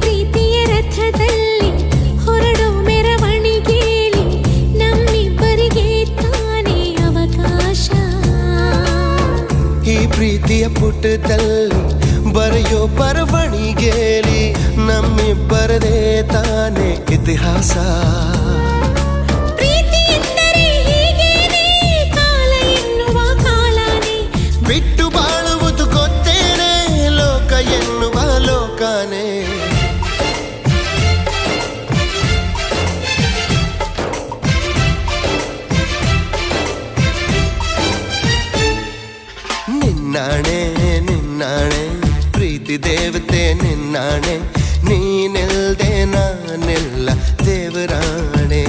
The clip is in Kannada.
ಪ್ರೀತಿಯ ರಥದಲ್ಲಿ ಹೊರಡೋ ಮೆರವಣಿಗೆಯಲ್ಲಿ ನಮ್ಮಿಬ್ಬರಿಗೆ ತಾನೇ ಅವಕಾಶ. ಈ ಪ್ರೀತಿಯ ಪುಟದಲ್ಲಿ ಬರೆಯೋ ಬರವಣಿಗೆಯಲ್ಲಿ ನಮ್ಮಿಬ್ಬರದೇ ತಾನೇ ಇತಿಹಾಸ. ಪ್ರೀತಿ ಎಂದರೆ ಹೀಗೇನೆ, ಕಾಲ ಎನ್ನುವ ಕಾಲನೇ ಬಿಟ್ಟು ಬಾಳುವುದು ಗೊತ್ತೇನೆ, ಲೋಕ ಎನ್ನುವ ಲೋಕನೇ. ನಿನ್ನಾಣೆ ನಿನ್ನಾಣೆ ಪ್ರೀತಿ ದೇವತೆ ನಿನ್ನಾಣೆ, ನೀನಿಲ್ದೆ ನಾನೆಲ್ಲ ದೇವರಾಣೆ.